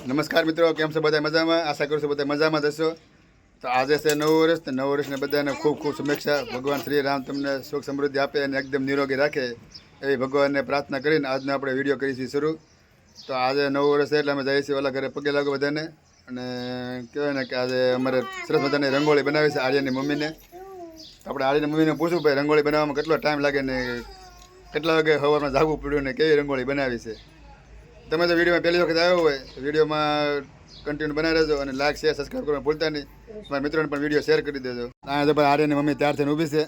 નમસ્કાર મિત્રો, કેમ છો બધા? મજામાં? આશા કરું છું બધા મજામાં જ હશો. તો આજે છે નવું વર્ષ. તો નવું વર્ષને બધાને ખૂબ ખૂબ શુભેચ્છા. ભગવાન શ્રી રામ તમને સુખ સમૃદ્ધિ આપે અને એકદમ નિરોગી રાખે એવી ભગવાનને પ્રાર્થના કરીને આજનો આપણે વિડીયો કરીશું શરૂ. તો આજે નવું વર્ષ છે એટલે અમે જઈએ છીએ ઓલા ઘરે પગે લાગો બધાને. અને કહેવાય ને કે આજે અમારે સરસ મજાની રંગોળી બનાવી છે આર્યની મમ્મીને. તો આપણે આર્યની મમ્મીને પૂછવું ભાઈ રંગોળી બનાવવામાં કેટલો ટાઈમ લાગે ને કેટલા વાગે સવારમાં જાગવું પડ્યું ને કેવી રંગોળી બનાવી છે. તમે તો વિડીયોમાં પહેલી વખત આવ્યો હોય તો વિડીયોમાં કન્ટિન્યુ બનાવી રહેજો અને લાઈક શેર સબસ્ક્રાઈબ કરવાનું ભૂલતા નહીં. તમારા મિત્રોને પણ વિડીયો શેર કરી દેજો. આ તો ભાઈ આર્યની મમ્મી ત્યાર થઈને ઊભી છે.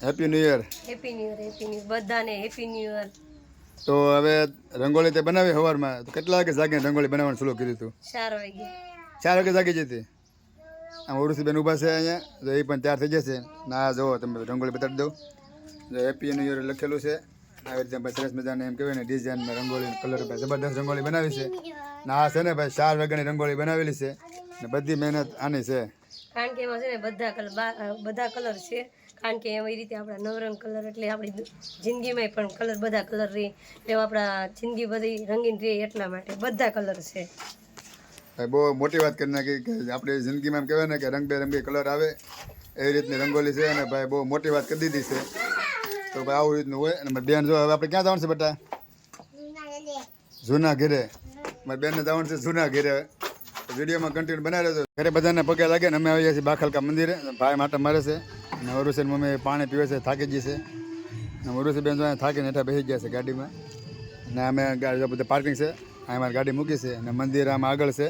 Happy new year. Happy new year, happy new બધાને હેપી ન્યૂ યર. તો હવે રંગોળી તે બનાવી સવારમાં તો કેટલા વાગે જાગીને રંગોળી બનાવવાનું શરૂ કર્યું હતું? 4 વાગે. 4 વાગે જાગી જતી. આમ ઉરુસીબેન ઊભા છે અહીંયા, તો એ પણ તૈયાર થઈ જશે. ના જુઓ તમે રંગોળી બતાવી દઉં. જો હેપી ન્યૂ યર લખેલું છે. આવી રીતે ભાઈ સરસ મજાને એમ કહેવાય ને ડિઝાઇનમાં રંગોળી કલર ભાઈ જબરદસ્ત રંગોળી બનાવી છે. ને આ છે ને ભાઈ 4 વાગ્યાની રંગોળી બનાવેલી છે ને બધી મહેનત આની છે. કારણ કે એમાં છે ને બધા કલર છે. કારણ કે એવી રીતે આપણા નવરંગ કલર એટલે આપણી જિંદગીમાં પણ કલર બધા કલર રહે એટલે આપણા જિંદગી બધી રંગીન રહે એટલા માટે બધા કલર છે. ભાઈ બહુ મોટી વાત કરી નાખી કે આપણી જિંદગીમાં એમ કહેવાય ને કે રંગબેરંગી કલર આવે એવી રીતની રંગોળી છે. અને ભાઈ બહુ મોટી વાત કરી દીધી છે. તો ભાઈ આવું રીતનું હોય. અને મારી બેન જો હવે આપણે ક્યાં જવાનું છે બેટા? જૂના ઘેરે. મારી બેનને જવાનું છે જૂના ઘેરે. વિડીયોમાં કન્ટિન્યુ બનાવી રહેજો. ઘરે બધાને પગે લાગે ને અમે આવીએ છીએ બાખલકા મંદિરે. ભાઈ માટે મારે છે અને વરુસેન મમ્મી પાણી પીવે છે, થાકી ગઈ છે. અને વરુસી બેન જો થાકીને હેઠા બેસી ગયા છે ગાડીમાં. અને અમે ગાડી બધે પાર્કિંગ છે, અહીં અમારી ગાડી મૂકી છે. અને મંદિર આમ આગળ છે,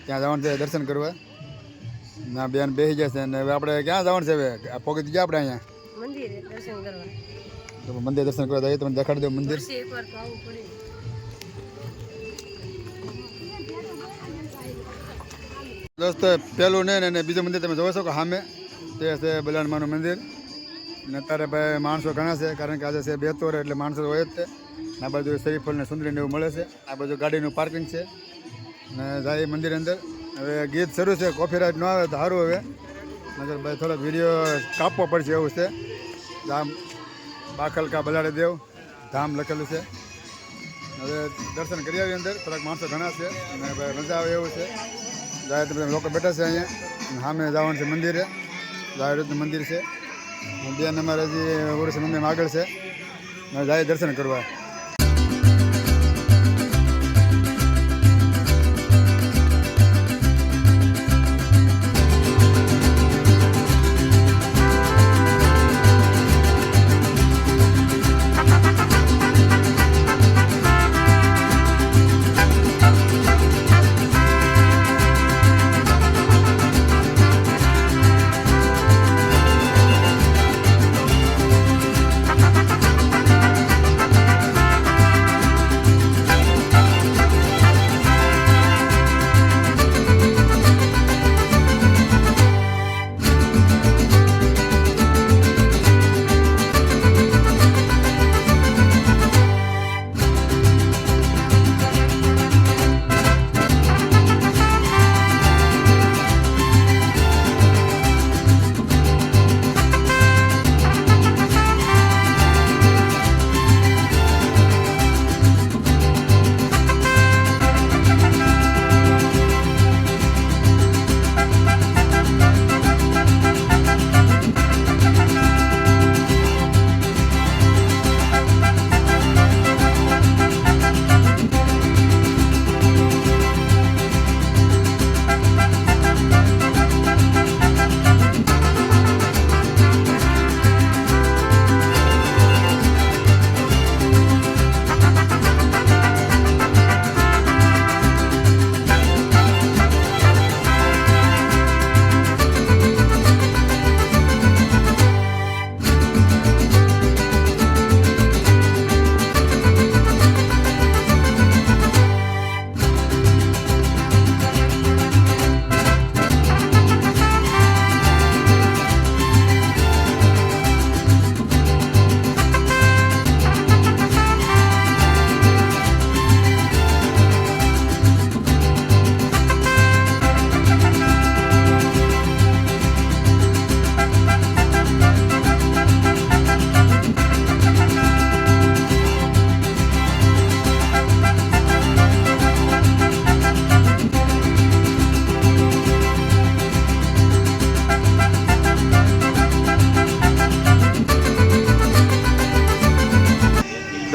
ત્યાં જવાનું છે દર્શન કરવા. ના બેન બેસી ગયા છે. અને હવે આપણે ક્યાં જવાનું છે? હવે પોગી ગયા આપણે અહીંયા મંદિરે દર્શન કરવા. તો મંદિર દર્શન કરવા જઈએ. તમને દેખાડી દઉં મંદિર. એકવાર તો આવવું પડે. દોસ્તો પહેલું નહીં અને બીજું મંદિર તમે જોવો છો કે સામે તે છે બલાનમાનું મંદિર. ને અત્યારે ભાઈ માણસો ઘણા છે કારણ કે આજે છે બેતોર એટલે માણસો હોય જ તે. આ બાજુ શરીફળ ને સુંદરીને એવું મળે છે. આ બાજુ ગાડીનું પાર્કિંગ છે. ને જાય મંદિર અંદર. હવે ગીત શરૂ છે, કોપીરાઇટ ન આવે તો સારું. હવે નગર ભાઈ થોડોક વિડીયો કાપવો પડશે એવું છે. ધામ બાખલકા બલાડે દેવ ધામ લખેલું છે. હવે દર્શન કરી આવીએ અંદર. થોડાક માણસો ઘણા છે અને ભાઈ મજા આવે એવું છે. જાય તો બધા લોકો બેઠા છે અહીંયા. સામે જવાનું છે મંદિરે. જાય રીતનું મંદિર છે. બેન અમારે હજી વર્ષ મમ્મી આગળ છે. જાય દર્શન કરવા.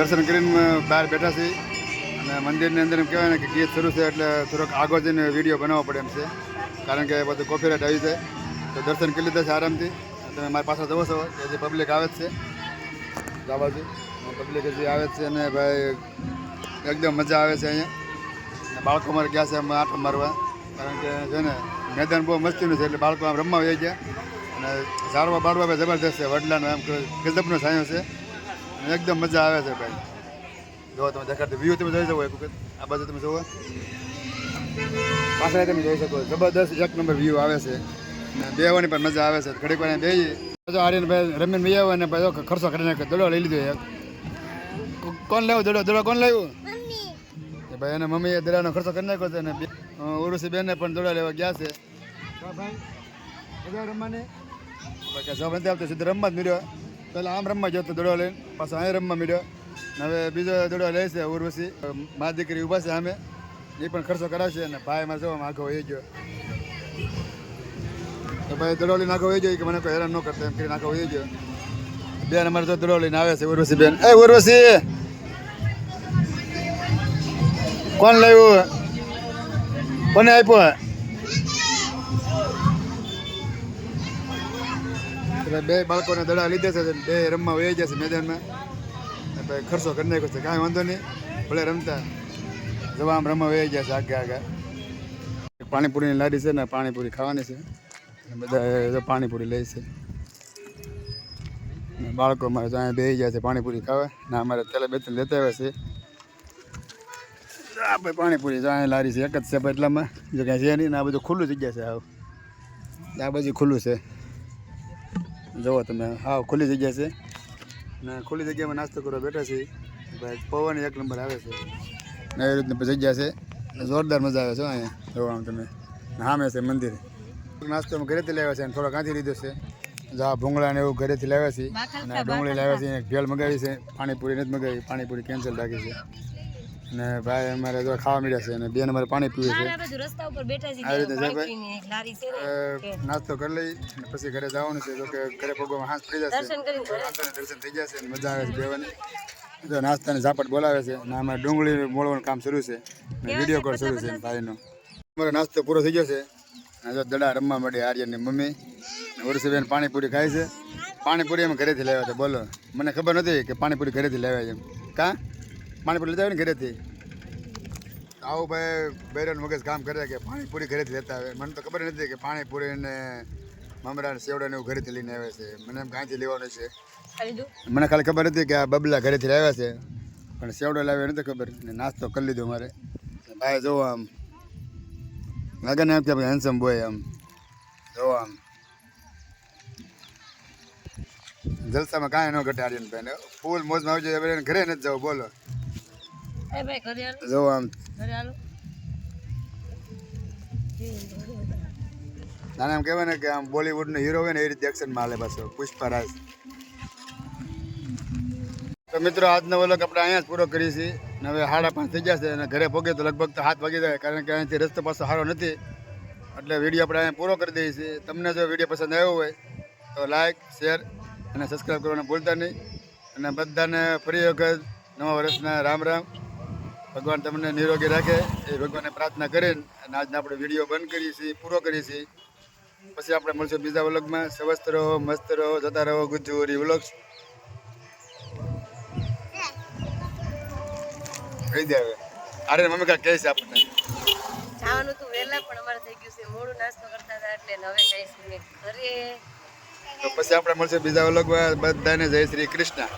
દર્શન કરીને બહાર બેઠા છીએ અને મંદિરની અંદર એમ કહેવાય ને કે ગીત શરૂ છે એટલે થોડોક આગળ જઈને વિડીયો બનાવવો પડે એમ છે, કારણ કે બધું કોપીરાઇટ આવી જાય. તો દર્શન કરી લીધા છે આરામથી. તમે મારી પાસે જવો છો કે જે પબ્લિક આવે જ છે આ બાજુ, પબ્લિક હજી આવે જ છે અને ભાઈ એકદમ મજા આવે છે અહીંયા. અને બાળકો મારે ગયા છે આમાં આંટો મારવા, કારણ કે છે ને મેદાન બહુ મસ્તીનું છે એટલે બાળકો આમ રમવા આવી ગયા. અને ઝાડવા બાળવા ભાઈ જબરદસ્ત છે, વડલાનો એમ ગજબનો છાંયો છે અને એકદમ મજા આવે છે ભાઈ. જો તમે દેખાડતો વ્યૂ તમે જોઈ શકો એક વખત આ બાજુ તમે જુઓ, પાછળ તમે જોઈ શકો જબરદસ્ત એક નંબર વ્યૂ આવે છે. અને બેવાની પણ મજા આવે છે. ઘડીક વાર બેસી આર્યનભાઈ રમીને બી આવ્યો અને ભાઈ ખર્ચો કરી નાખ્યો, દડો લઈ લીધો એક. કોણ લાવ્યું દડો? દડો કોણ લાવ્યું? ભાઈ એના મમ્મીએ દડાનો ખર્ચો કરી નાખ્યો છે અને ઉર્વશી બેનને પણ દડો લેવા ગયા છે. ભાઈ બધા રમવાને જવાબ નથી આવતો, સીધો રમવા જ મળ્યો. પહેલાં આમ રમવા જતો દડો લઈને, પાછો અહીં રમવા મળ્યો. હવે બીજો દડો લે છે ઉર્વશી, મારી દીકરી ઊભા છે સામે, એ પણ ખર્ચો કરાવશે. અને ભાઈ મારે જોવામાં આગળ વહી ગયો. તો ભાઈ દડો લઈને આગળ વહી ગયો કે મને કોઈ હેરાન ન કરતા એમ કરીને આગળ વહી ગયો. બેન અમારે તો દડો લઈને આવે છે ઉર્વશી બેન. એ ઉર્વશી કોણ લાવ્યું? કોને આપ્યો? બે બાળકોને દડા લીધા છે, બે રમવા વહી ગયા છે મેદાનમાં. ભાઈ ખર્ચો કરી નાખ્યો છે, કાંઈ વાંધો નહીં, ભલે રમતા જવા આમ રમવા વહી ગયા છે આગળ આગળ. પાણીપુરીની લારી છે ને, પાણીપુરી ખાવાની છે. બધા પાણીપુરી લે છે. બાળકો મારે તો અહીંયા બેસી ગયા છે પાણીપુરી ખાવા. ને અમારે તેલા બે ત્રણ લેતા આવ્યા છે. આ ભાઈ પાણીપુરી જો અહીંયા લારી છે એક જ છે એટલામાં, જો કાંઈ છે નહીં. ને આ બધું ખુલ્લું જગ્યા છે, આવ આ બાજુ ખુલ્લું છે, જુઓ તમે, હા ખુલ્લી જગ્યા છે. ને ખુલ્લી જગ્યામાં નાસ્તો કરવા બેઠા છીએ. ભાઈ પવન એક નંબર આવે છે ને એવી રીતની જગ્યા છે, જોરદાર મજા આવે છે અહીંયા જોવા તમે. સામે છે મંદિર. નાસ્તો અમે ઘરેથી લાવ્યા છે અને થોડો કાંથી લીધો છે. જા ભૂંગળા ને એવું ઘરેથી લાવ્યા છીએ અને ડુંગળી લાવ્યા છીએ. ભેળ મગાવી છે, પાણીપુરી નથી મગાવી, પાણીપુરી કેન્સલ રાખી છે. અને ભાઈ અમારે જો ખાવા મળ્યા છે અને બેન અમારે પાણી પીવે છે. આ રીતે ભાઈ નાસ્તો કરી લઈ અને પછી ઘરે જવાનું છે. જો કે ઘરે પગોમાં હાથ પડી જશે, દર્શન થઈ જશે અને મજા આવે છે બેવાની. જો નાસ્તાની ઝાપટ બોલાવે છે અને અમારે ડુંગળી મોળવાનું કામ શરૂ છે અને વિડીયો કોલ શરૂ છે ભાઈનો. અમારો નાસ્તો પૂરો થઈ ગયો છે અને જો દડા રમવા મળે આર્યનની મમ્મી. ઉર્વશીબેન પાણીપુરી ખાય છે. પાણીપુરી અમે ઘરેથી લાવ્યા હતા. બોલો, મને ખબર નથી કે પાણીપુરી ઘરેથી લાવ્યા એમ. કાં પાણીપુરી લેતા આવે ને ઘરેથી? આવું ભાઈ બૈરાનું મગજ કામ કરે કે પાણીપુરી ઘરેથી લેતા આવે. મને તો ખબર નથી કે પાણીપુરી ને મમરા ને સેવડા ને એવું ઘરેથી લઈને આવે છે. મને એમ કાંઈથી લેવાનું છે. મને ખાલી ખબર હતી કે આ બબલા ઘરેથી લાવ્યા છે, પણ સેવડો લાવ્યો નથી ખબર. ને નાસ્તો કરી લીધો મારે. ભાઈ જોવો આમ લાગે ને એમ કે હેન્ડસમ બોય, આમ જોવો આમ જલસામાં કાંઈ ન ઘટે આર્યનભાઈ ને. ફૂલ મોજમાં આવી જાય, ઘરે નથી જવું. બોલો જો આમ નાના એમ કહેવાય ને કે આમ બોલીવુડનો હીરો હોય ને એ રીતે એક્શનમાં હાલે પાછો પુષ્પરાજ. તો મિત્રો આજનો વ્લોગ આપણે અહીંયા જ પૂરો કરીએ છીએ. હવે 5:30 થઈ ગયા છે અને ઘરે પહોંચે તો લગભગ તો 7 વાગી જાય, કારણ કે અહીંથી રસ્તો પાછો સારો નથી. એટલે વિડીયો આપણે અહીંયા પૂરો કરી દઈએ છીએ. તમને જો વિડીયો પસંદ આવ્યો હોય તો લાઈક, શેર અને સબસ્ક્રાઈબ કરવાનું ભૂલતા નહીં. અને બધાને ફરી વખત નવા વર્ષના રામ રામ. ભગવાન તમને નિરોગી રાખે એ ભગવાનને પ્રાર્થના કરીને અને આજનો આપણે વિડીયો બંધ કરીએ છીએ, પૂરો કરીએ છીએ. પછી આપણે મળશું બીજા વ્લોગમાં. સ્વસ્થ રહો, મસ્ત રહો, જતા રહો ગુજ્જુરી વ્લોગ્સ. કહી દે હવે. અરે મમ્મી કાંઈ કહે છે આપણને જવાનું તો વહેલા, પણ અમારે થઈ ગયું છે મોડું નાસ્તો કરતા હતા એટલે હવે જઈશું ઘરે. તો પછી આપણે મળશું બીજા વ્લોગમાં. બધાને જય શ્રી કૃષ્ણ.